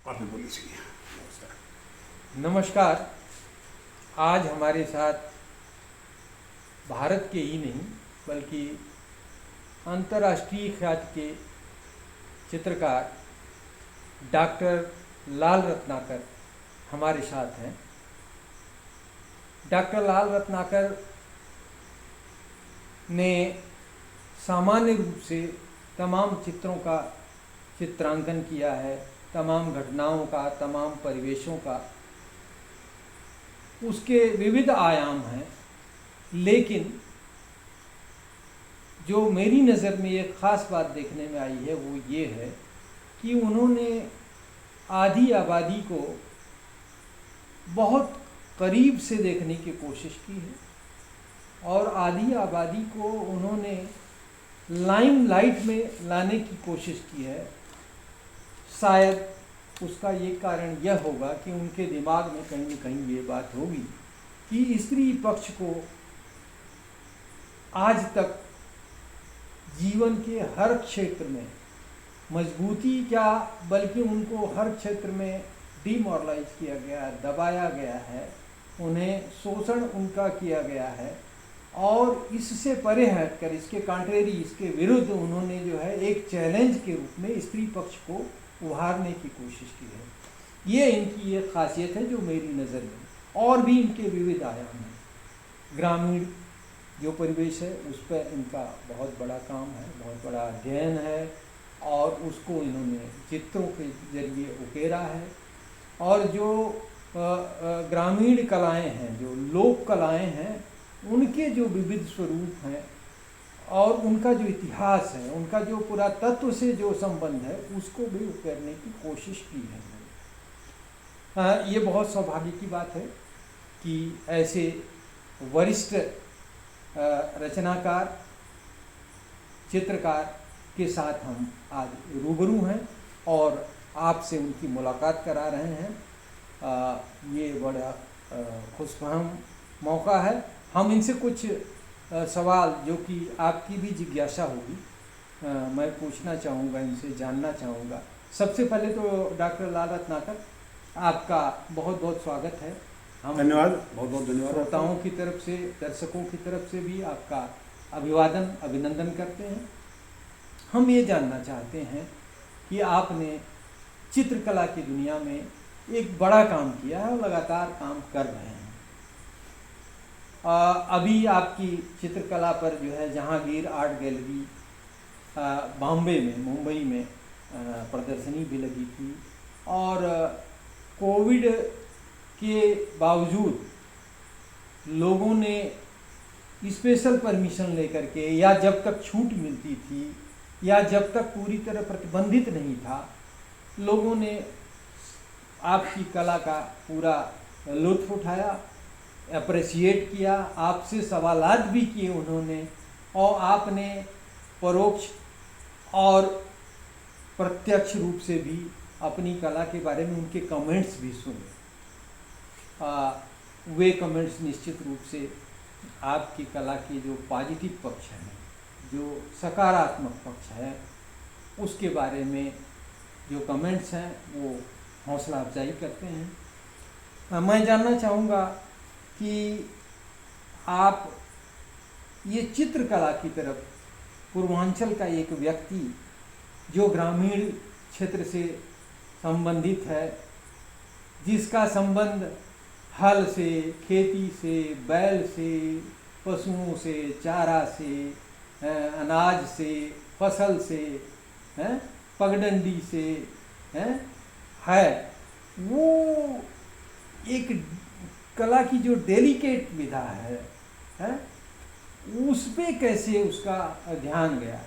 आप भी बोलिए सही। नमस्कार। नमस्कार। आज हमारे साथ भारत के ही नहीं बल्कि अंतर्राष्ट्रीय ख्याति के चित्रकार डॉक्टर लाल रत्नाकर हमारे साथ हैं। डॉक्टर लाल रत्नाकर ने सामान्य रूप से तमाम चित्रों का चित्रांकन किया है, तमाम घटनाओं का, तमाम परिवेशों का। उसके विविध आयाम हैं, लेकिन जो मेरी नज़र में एक ख़ास बात देखने में आई है वो ये है कि उन्होंने आधी आबादी को बहुत करीब से देखने की कोशिश की है और आधी आबादी को उन्होंने लाइमलाइट में लाने की कोशिश की है। शायद उसका ये कारण यह होगा कि उनके दिमाग में कहीं न कहीं ये बात होगी कि स्त्री पक्ष को आज तक जीवन के हर क्षेत्र में मजबूती क्या बल्कि उनको हर क्षेत्र में डिमोरलाइज किया गया, दबाया गया है, उन्हें शोषण उनका किया गया है। और इससे परे हटकर, इसके कॉन्ट्रेरी, इसके विरुद्ध उन्होंने जो है एक चैलेंज के रूप में स्त्री पक्ष को उभारने की कोशिश की है। ये इनकी एक खासियत है जो मेरी नज़र में। और भी इनके विविध आयाम हैं। ग्रामीण जो परिवेश है उस पर इनका बहुत बड़ा काम है, बहुत बड़ा अध्ययन है और उसको इन्होंने चित्रों के जरिए उकेरा है। और जो ग्रामीण कलाएं हैं, जो लोक कलाएं हैं, उनके जो विविध स्वरूप हैं और उनका जो इतिहास है, उनका जो पुरातत्व से जो संबंध है, उसको भी उकेरने की कोशिश की है। ये बहुत सौभाग्य की बात है कि ऐसे वरिष्ठ रचनाकार, चित्रकार के साथ हम आज रूबरू हैं और आपसे उनकी मुलाकात करा रहे हैं। ये बड़ा खुशफहम मौका है। हम इनसे कुछ सवाल जो कि आपकी भी जिज्ञासा होगी, मैं पूछना चाहूँगा, इनसे जानना चाहूँगा। सबसे पहले तो डॉक्टर लाल रत्नाकर, आपका बहुत बहुत स्वागत है। हम धन्यवाद, बहुत बहुत धन्यवाद। श्रोताओं की तरफ से, दर्शकों की तरफ से भी आपका अभिवादन, अभिनंदन करते हैं। हम ये जानना चाहते हैं कि आपने चित्रकला की दुनिया में एक बड़ा काम किया है और लगातार काम कर रहे हैं। अभी आपकी चित्रकला पर जो है जहांगीर आर्ट गैलरी बॉम्बे में, मुंबई में प्रदर्शनी भी लगी थी और कोविड के बावजूद लोगों ने स्पेशल परमिशन लेकर के, या जब तक छूट मिलती थी या जब तक पूरी तरह प्रतिबंधित नहीं था, लोगों ने आपकी कला का पूरा लुत्फ़ उठाया, अप्रिशिएट किया, आपसे सवालात भी किए उन्होंने और आपने परोक्ष और प्रत्यक्ष रूप से भी अपनी कला के बारे में उनके कमेंट्स भी सुने। वे कमेंट्स निश्चित रूप से आपकी कला के जो पॉजिटिव पक्ष हैं, जो सकारात्मक पक्ष है, उसके बारे में जो कमेंट्स हैं वो हौसला अफजाई करते हैं। मैं जानना चाहूँगा कि आप ये चित्रकला की तरफ, पूर्वांचल का एक व्यक्ति जो ग्रामीण क्षेत्र से संबंधित है, जिसका संबंध हल से, खेती से, बैल से, पशुओं से, चारा से, अनाज से, फसल से, पगडंडी से है, वो एक कला की जो डेलिकेट विधा है उस पे कैसे उसका ध्यान गया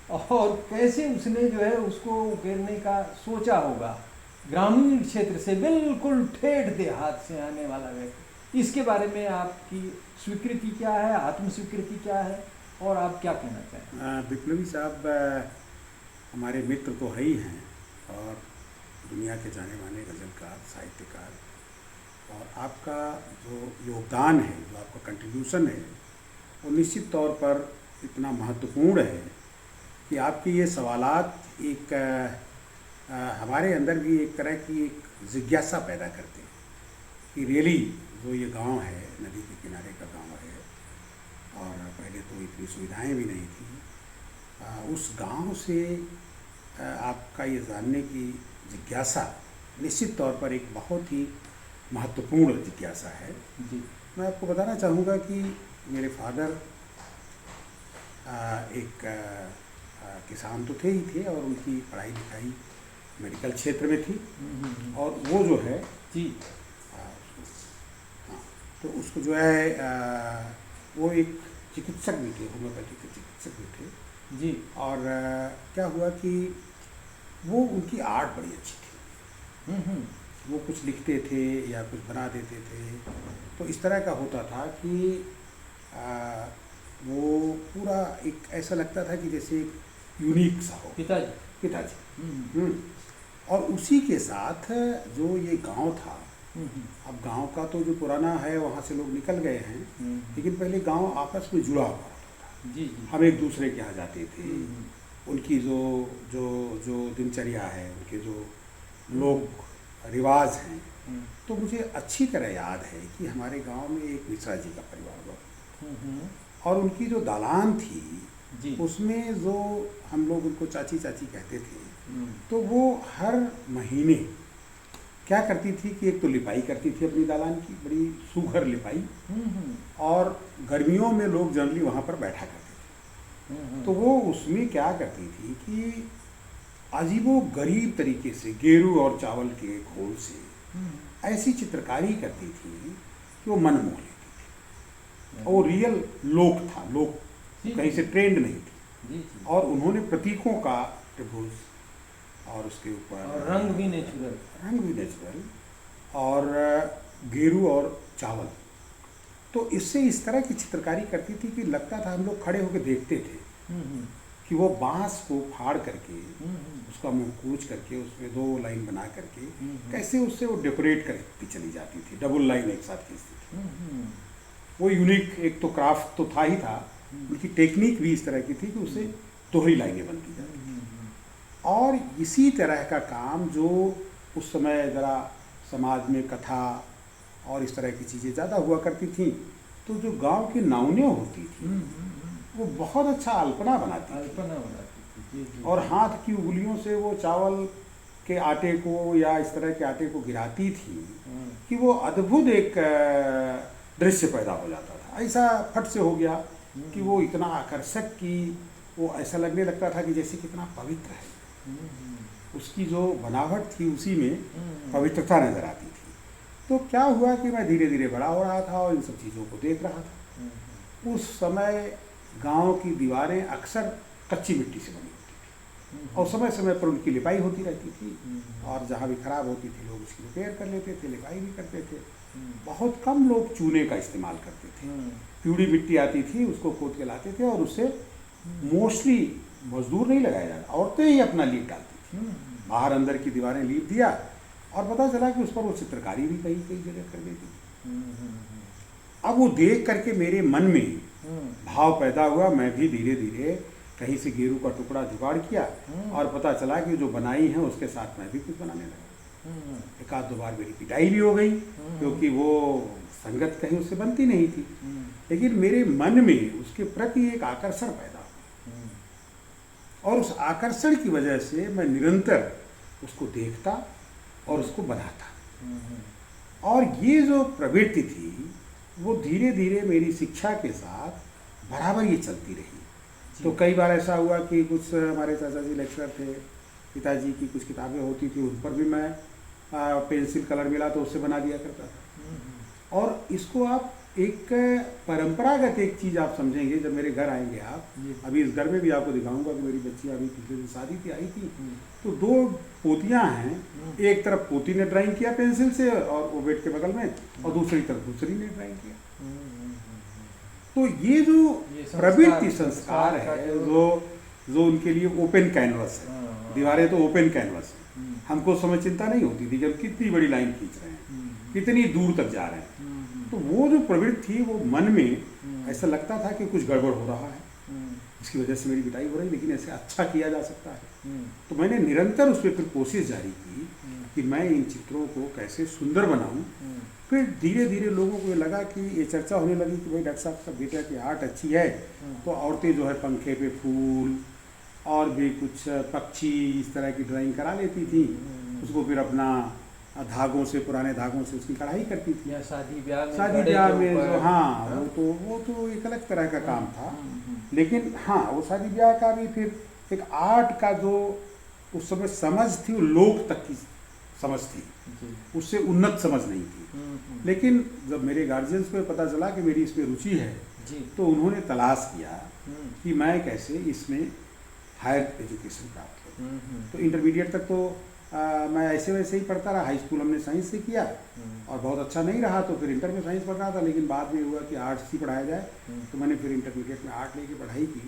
और कैसे उसने जो है उसको उकेरने का सोचा होगा। ग्रामीण क्षेत्र से बिल्कुल ठेठ देहात से आने वाला व्यक्ति, इसके बारे में आपकी स्वीकृति क्या है, आत्मस्वीकृति क्या है और आप क्या कहना चाहें? विप्लवी साहब हमारे मित्र तो है ही हैं और दुनिया के जाने माने गज़लकार, साहित्यकार, और आपका जो योगदान है, जो आपका कंट्रीब्यूशन है, वो निश्चित तौर पर इतना महत्वपूर्ण है कि आपके ये सवालात एक हमारे अंदर भी एक तरह की एक जिज्ञासा पैदा करते हैं कि रियली जो ये गांव है, नदी के किनारे का गांव है, और पहले तो इतनी सुविधाएं भी नहीं थी, उस गांव से आपका ये जानने की जिज्ञासा निश्चित तौर पर एक बहुत ही महत्वपूर्ण जिज्ञासा है। जी। मैं आपको बताना चाहूँगा कि मेरे फादर एक किसान तो थे ही थे, और उनकी पढ़ाई लिखाई मेडिकल क्षेत्र में थी, और वो जो है जी। हाँ, तो उसको जो है वो एक चिकित्सक भी थे, होम्योपैथी के चिकित्सक भी थे जी। और क्या हुआ कि वो उनकी आर्ट बड़ी अच्छी थी। वो कुछ लिखते थे या कुछ बना देते थे, तो इस तरह का होता था कि वो पूरा एक ऐसा लगता था कि जैसे यूनिक सा हो। पिताजी। और उसी के साथ जो ये गांव था, अब गांव का तो जो पुराना है वहाँ से लोग निकल गए हैं, लेकिन पहले गांव आपस में जुड़ा हुआ होता था। जी जी। हम एक दूसरे के यहाँ जाते थे, उनकी जो जो जो दिनचर्या है, उनके जो लोक रिवाज हैं, तो मुझे अच्छी तरह याद है कि हमारे गांव में एक मिश्रा जी का परिवार हुआ, और उनकी जो दालान थी जी। उसमें जो हम लोग उनको चाची चाची कहते थे, तो वो हर महीने क्या करती थी कि एक तो लिपाई करती थी अपनी दालान की, बड़ी सुघर लिपाई, और गर्मियों में लोग जनरली वहाँ पर बैठा करते थे। तो वो उसमें क्या करती थी कि अजीबो गरीब तरीके से गेरू और चावल के घोल से ऐसी चित्रकारी करती थी कि वो मन मोह लेती थी, और वो रियल लोक था, लोक कहीं से ट्रेंड नहीं थी। जी। और उन्होंने प्रतीकों का त्रिभुज, और उसके ऊपर और रंग भी नेचुरल, और गेरू और चावल, तो इससे इस तरह की चित्रकारी करती थी कि लगता था, हम लोग खड़े होकर देखते थे कि वो बांस को फाड़ करके उसका मुंह कूच करके उसमें 2 लाइन बना करके कैसे उससे वो डेकोरेट करती चली जाती थी, डबल लाइन एक साथ खींचती थी। वो यूनिक एक तो क्राफ्ट तो था ही था, उनकी टेक्निक भी इस तरह की थी कि उससे दोहरी लाइनें बनती जाती थी। और इसी तरह का काम जो उस समय ज़रा समाज में कथा और इस तरह की चीज़ें ज़्यादा हुआ करती थी, तो जो गांव की नावनें होती थी वो बहुत अच्छा अल्पना बनाती थी, और हाथ की उंगलियों से वो चावल के आटे को या इस तरह के आटे को गिराती थी कि वो अद्भुत एक दृश्य पैदा हो जाता था। ऐसा फट से हो गया कि वो इतना आकर्षक कि वो ऐसा लगने लगता था कि जैसे कितना पवित्र है, उसकी जो बनावट थी उसी में पवित्रता नजर आती थी। तो क्या हुआ कि मैं धीरे धीरे बड़ा हो रहा था और इन सब चीज़ों को देख रहा था। उस समय गांव की दीवारें अक्सर कच्ची मिट्टी से बनी होती थी, और समय समय पर उनकी लिपाई होती रहती थी, और जहाँ भी खराब होती थी लोग उसकी रिपेयर कर लेते थे, लिपाई भी करते थे। बहुत कम लोग चूने का इस्तेमाल करते थे, पिवड़ी मिट्टी आती थी उसको खोद के लाते थे, और उससे मोस्टली मजदूर नहीं लगाया जाता, औरतें ही अपना लीप डालती थी, बाहर अंदर की दीवारें लीप दिया, और पता चला कि उस पर वो चित्रकारी भी कई कई जगह कर देती। अब वो देख करके मेरे मन में भाव पैदा हुआ, मैं भी धीरे धीरे कहीं से गेरू का टुकड़ा जुगाड़ किया, और पता चला कि जो बनाई है उसके साथ मैं भी कुछ बनाने लगा। एक आध 2 बार मेरी पिटाई भी हो गई, क्योंकि वो संगत कहीं उससे बनती नहीं थी, लेकिन मेरे मन में उसके प्रति एक आकर्षण पैदा हुआ, और उस आकर्षण की वजह से मैं निरंतर उसको देखता और उसको बनाता। और ये जो प्रवृत्ति थी वो धीरे धीरे मेरी शिक्षा के साथ बराबर ये चलती रही। तो कई बार ऐसा हुआ कि कुछ हमारे चाचा जी लेक्चरर थे, पिताजी की कुछ किताबें होती थी, उन पर भी मैं पेंसिल कलर मिला तो उससे बना दिया करता था। और इसको आप एक परंपरागत एक चीज़ आप समझेंगे जब मेरे घर आएंगे आप, अभी इस घर में भी आपको दिखाऊंगा कि मेरी बच्ची अभी पिछले दिन शादी थी, आई थी, तो 2 पोतियां हैं, एक तरफ पोती ने ड्राइंग किया पेंसिल से और वो बेड के बगल में, और दूसरी तरफ दूसरी ने ड्राइंग किया। तो ये जो प्रवृत्ति संस्कार है, जो उनके लिए ओपन कैनवस है, दीवारें तो ओपन कैनवस है, हमको समय चिंता नहीं होती थी कि हम कितनी बड़ी लाइन खींच रहे हैं, कितनी दूर तक जा रहे हैं। तो वो जो प्रवृत्ति थी वो मन में ऐसा लगता था कि कुछ गड़बड़ हो रहा है, उसकी वजह से मेरी पिटाई हो रही, लेकिन ऐसे अच्छा किया जा सकता है। हम्म, तो मैंने निरंतर उस पर फिर कोशिश जारी की हम्म, कि मैं इन चित्रों को कैसे सुंदर बनाऊं। हम्म, फिर धीरे धीरे लोगों को ये लगा कि ये चर्चा होने लगी कि भाई डॉक्टर साहब का बेटा की आर्ट अच्छी है, तो औरतें जो है पंखे पे फूल और भी कुछ पक्षी इस तरह की ड्राइंग करा लेती थी, उसको फिर अपना धागों से, पुराने धागों से उसकी कढ़ाई करती थी। या शादी ब्याह में शादी घड़े ब्याह के में ऊपर, जो, हाँ, हाँ? वो तो एक अलग तरह का काम था। हम्म, लेकिन हाँ, वो शादी ब्याह का भी फिर एक आर्ट का जो उस समय समझ थी, वो लोक तक की समझ थी, जी, उससे उन्नत समझ नहीं थी। लेकिन जब मेरे गार्जियंस को पता चला कि मेरी इसमें रुचि है, जी, तो उन्होंने तलाश किया हम्म, कि मैं कैसे इसमें हायर एजुकेशन प्राप्त करूँ। हम्म, तो इंटरमीडिएट तक तो मैं ऐसे वैसे ही पढ़ता रहा। हाई स्कूल हमने साइंस से किया और बहुत अच्छा नहीं रहा, तो फिर इंटर में साइंस पढ़ रहा था, लेकिन बाद में हुआ कि आर्ट्स ही पढ़ाया जाए। तो मैंने फिर इंटरमीडिएट में आर्ट लेके पढ़ाई की।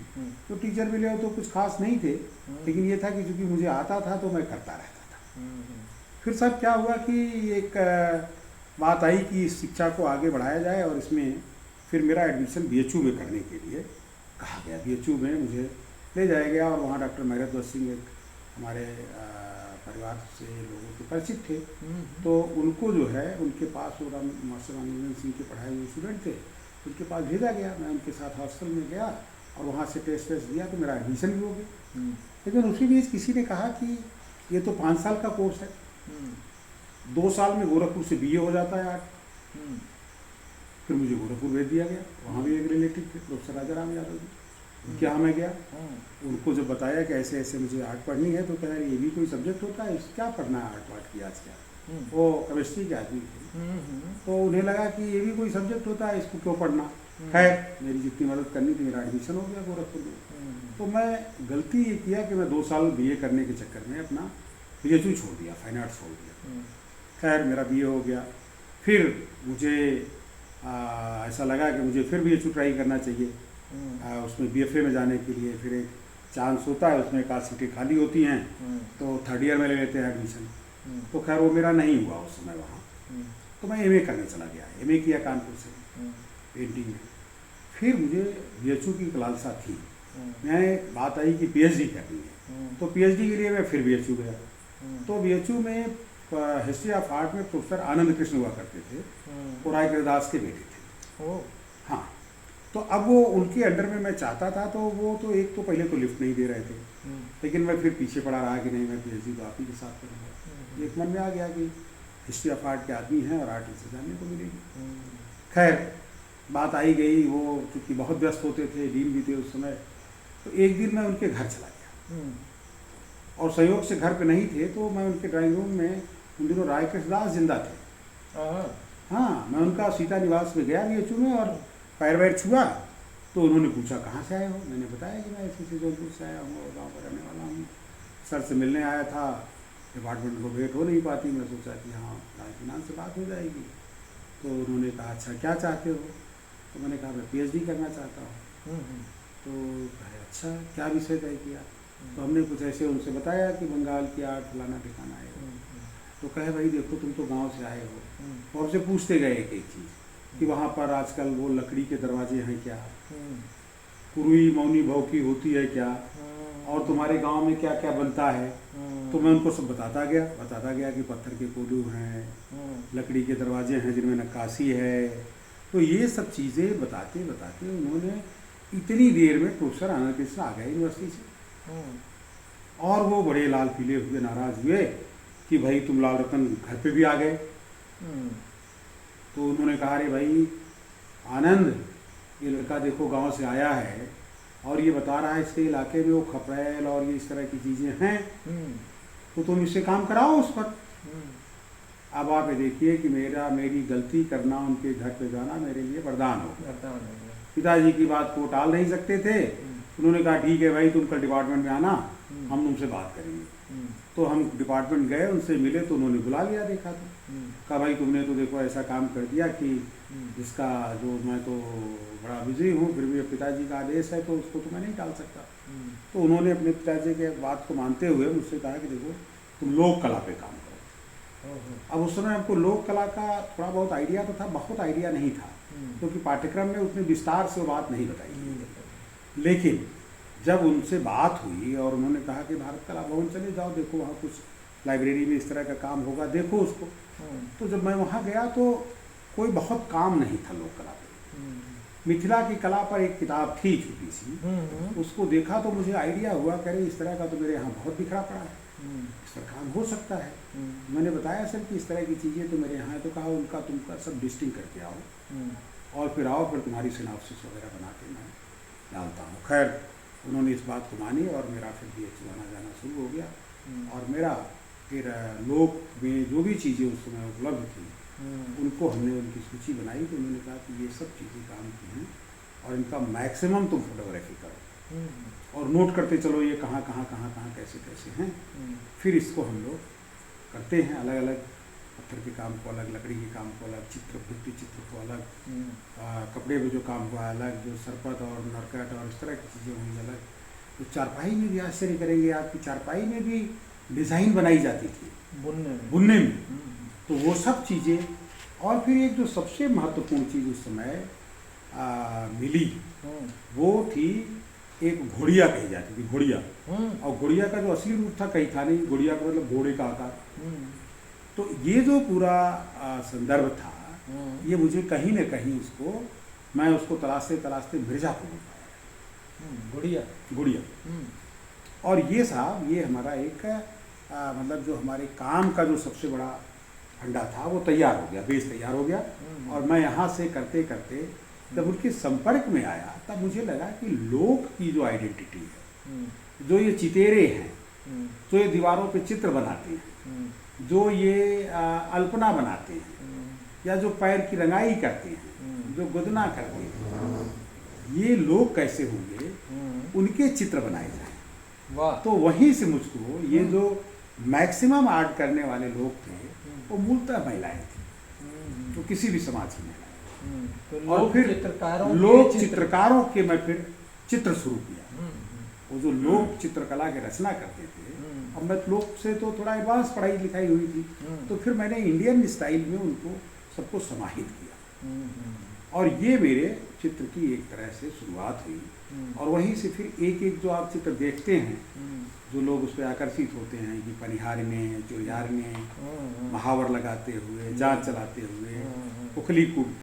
तो टीचर मिले तो कुछ खास नहीं थे, लेकिन ये था कि चूँकि मुझे आता था तो मैं करता रहता था। फिर साहब क्या हुआ कि एक बात आई कि शिक्षा को आगे बढ़ाया जाए, और इसमें फिर मेरा एडमिशन BHU में करने के लिए कहा गया। BHU में मुझे ले जाया गया, और वहाँ डॉक्टर मैरत सिंह एक हमारे परिवार से लोगों के परिचित थे, तो उनको जो है उनके पास, वो मास्टर रामनिरंजन सिंह के पढ़ाए हुए स्टूडेंट थे, उनके पास भेजा गया। मैं उनके साथ हॉस्टल में गया और वहाँ से टेस्ट दिया, तो मेरा एडमिशन भी हो गया। लेकिन उसी बीच किसी ने कहा कि ये तो 5 साल का कोर्स है, 2 साल में गोरखपुर से BA हो जाता है आर्ट। फिर मुझे गोरखपुर भेज दिया गया। वहाँ भी एक रिलेटिव थे, प्रोफेसर राजा राम यादव जी, उनके यहाँ मैं गया। उनको जब बताया कि ऐसे ऐसे मुझे आर्ट पढ़नी है, तो कह रहे ये भी कोई सब्जेक्ट होता है, क्या पढ़ना है आर्ट वार्ट की आज क्या। वो केमिस्ट्री के आदमी थे, तो उन्हें लगा कि ये भी कोई सब्जेक्ट होता है, इसको क्यों पढ़ना। खैर, मेरी जितनी मदद करनी थी, मेरा एडमिशन हो गया गोरखपुर में। तो मैं गलती ये किया कि मैं 2 साल BA करने के चक्कर में अपना BHU छोड़ दिया, फाइन आर्ट्स छोड़ दिया। खैर, मेरा BA हो गया। फिर मुझे ऐसा लगा कि मुझे फिर BHU ट्राई करना चाहिए, उसमें BFA में जाने के लिए। फिर एक चांस होता है, उसमें 1 सीटें खाली होती हैं, तो 3rd ईयर में ले लेते हैं एडमिशन। तो खैर वो मेरा नहीं हुआ उस समय वहाँ। तो मैं MA करने चला गया, MA किया कानपुर से पेंटिंग में। फिर मुझे BHU की लालसा थी, मैंने बात आई कि PhD करनी है, तो PhD के लिए मैं फिर BHU गया। तो BHU में हिस्ट्री ऑफ आर्ट में प्रोफेसर आनंद कृष्ण हुआ करते थे, वो राय दास के बेटे थे। हाँ, तो अब वो उनके अंडर में मैं चाहता था, तो वो तो एक तो पहले तो लिफ्ट नहीं दे रहे थे, लेकिन मैं फिर पीछे पड़ा रहा कि नहीं, मैं PhD तो आप ही के साथ करूँगा। एक मन में आ गया कि हिस्ट्री ऑफ आर्ट के आदमी हैं और आर्ट से जानने को मिलेगी। खैर, बात आई गई, वो चूँकि बहुत व्यस्त होते थे, डीन भी थे उस समय, तो एक दिन मैं उनके घर चला गया, और संयोग से घर पे नहीं थे, तो मैं उनके ड्राइंग रूम में, उन दिनों राय दास जिंदा थे। हाँ, मैं उनका सीता निवास में गया BHU में, और पैर वैर छुआ, तो उन्होंने पूछा कहाँ से आए हो। मैंने बताया कि मैं ऐसे जौनपुर से आया हूँ और गाँव पर रहने वाला हूँ, सर से मिलने आया था, डिपार्टमेंट को भेंट हो नहीं पाती, मैं सोचा कि हाँ फिनांस से बात हो जाएगी। तो उन्होंने कहा अच्छा क्या चाहते हो, तो मैंने कहा मैं PhD करना चाहता हूँ। तो कहे अच्छा क्या विषय तय किया, तो हमने कुछ ऐसे उनसे बताया कि बंगाल की आर्ट फलाना ठिकाना है। तो कहे भाई देखो तुम तो गांव से आए हो, और हमसे पूछते गए एक एक चीज़ कि वहाँ पर आजकल वो लकड़ी के दरवाजे हैं क्या, कुरुई मौनी भौकी होती है क्या, और तुम्हारे गांव में क्या क्या बनता है। तो मैं उनको सब बताता गया कि पत्थर के कोलू हैं, लकड़ी के दरवाजे हैं जिनमें नक्काशी है। तो ये सब चीज़ें बताते बताते उन्होंने इतनी देर में प्रोफेसर आनंद कृष्ण आ गए यूनिवर्सिटी से, और वो बड़े लाल पीले हुए नाराज़ हुए कि भाई तुम लाल रतन घर पे भी आ गए। तो उन्होंने कहा अरे भाई आनंद, ये लड़का देखो गांव से आया है और ये बता रहा है इसके इलाके में वो खपरेल और ये इस तरह की चीज़ें हैं, तो तुम इससे काम कराओ उस पर। अब आप ये देखिए कि मेरी गलती करना, उनके घर पे जाना मेरे लिए वरदान हो गया। पिताजी की बात को टाल नहीं सकते थे। उन्होंने कहा ठीक है भाई तुम कल डिपार्टमेंट में आना, हम तुमसे बात करेंगे। तो हम डिपार्टमेंट गए, उनसे मिले, तो उन्होंने बुला लिया। देखा तो कहा भाई तुमने तो देखो ऐसा काम कर दिया कि जिसका जो मैं तो बड़ा बिजी हूँ, फिर भी पिताजी का आदेश है तो उसको तो मैं नहीं टाल सकता। तो उन्होंने अपने पिताजी के बात को मानते हुए मुझसे कहा कि देखो तुम लोक कला पे काम करो। अब उस समय हमको लोक कला का थोड़ा बहुत आइडिया तो था, बहुत आइडिया नहीं था, क्योंकि पाठ्यक्रम में उतने विस्तार से वो बात नहीं बताई गई। लेकिन जब उनसे बात हुई और उन्होंने कहा कि भारत कला भवन चले जाओ, देखो वहाँ कुछ लाइब्रेरी में इस तरह का काम होगा, देखो उसको। तो जब मैं वहाँ गया तो कोई बहुत काम नहीं था लोक कला पे। मिथिला की कला पर एक किताब थी छोटी सी, उसको देखा तो मुझे आइडिया हुआ, कह रहे इस तरह का तो मेरे यहाँ बहुत बिखरा पड़ा है, इस पर काम हो सकता है। मैंने बताया सर कि इस तरह की चीज़ें तो मेरे यहाँ है। तो कहा उनका तुमका सब लिस्टिंग करके आओ और फिर आओ, फिर तुम्हारी सिनॉप्सिस वगैरह बना के मैं डालता हूँ। खैर उन्होंने इस बात को मानी और मेरा फिर BHU आना जाना शुरू हो गया। और मेरा फिर लोक में जो भी चीज़ें उस समय उपलब्ध थी उनको हमने उनकी सूची बनाई। तो उन्होंने कहा कि ये सब चीज़ें काम की हैं और इनका मैक्सिमम तुम फोटोग्राफी करो और नोट करते चलो ये कहाँ कैसे कैसे हैं। फिर इसको हम लोग करते हैं, अलग अलग पत्थर के काम को अलग, लकड़ी के काम को अलग, भित्ति चित्र को अलग, कपड़े में जो काम हुआ अलग, जो सरपत और नरकट और इस तरह की चीज़ें हुई अलग। तो चारपाई में भी आश्चर्य करेंगे आपकी, चारपाई में भी डिज़ाइन बनाई जाती थी बुनने में। तो वो सब चीज़ें। और फिर एक जो सबसे महत्वपूर्ण चीज़ उस समय मिली वो थी, एक घोड़िया कही जाती थी, घोड़िया। और घोड़िया का जो असली रूप था कहीं था नहीं, घोड़िया का मतलब घोड़े का आकार। तो ये जो पूरा संदर्भ था, ये मुझे कहीं न कहीं मैं उसको तलाशते मिर्ज़ापुर में पाया, घोड़िया। और ये साहब, ये हमारा एक मतलब जो हमारे काम का जो सबसे बड़ा फंडा था वो तैयार हो गया, बेस तैयार हो गया। और मैं यहाँ से करते करते जब उनके संपर्क में आया तब मुझे लगा कि लोक की जो आइडेंटिटी है, जो ये चितेरे हैं, जो ये दीवारों पे चित्र बनाते हैं, जो ये अल्पना बनाते हैं, या जो पैर की रंगाई करते हैं, जो गुदना करते हैं, ये लोग कैसे होंगे, उनके चित्र बनाए जाएं। तो वहीं से मुझको ये जो मैक्सिमम आर्ट करने वाले लोग थे वो मूलतः महिलाएं थी, तो किसी भी समाज की महिलाएं। तो और फिर लोक चित्रकारों के मैं फिर चित्र शुरू किया। वो जो लोक चित्रकला की रचना करते थे, अब मैं लोक से तो थोड़ा एडवांस पढ़ाई लिखाई हुई थी, तो फिर मैंने इंडियन स्टाइल में उनको सबको समाहित किया। और ये मेरे चित्र की एक तरह से शुरुआत हुई। और वहीं से फिर एक एक जो आप चित्र देखते हैं, जो लोग उस पर आकर्षित होते हैं कि पनिहारने, चुरियारने, महावर लगाते हुए, जांच चलाते हुए, उखली कूट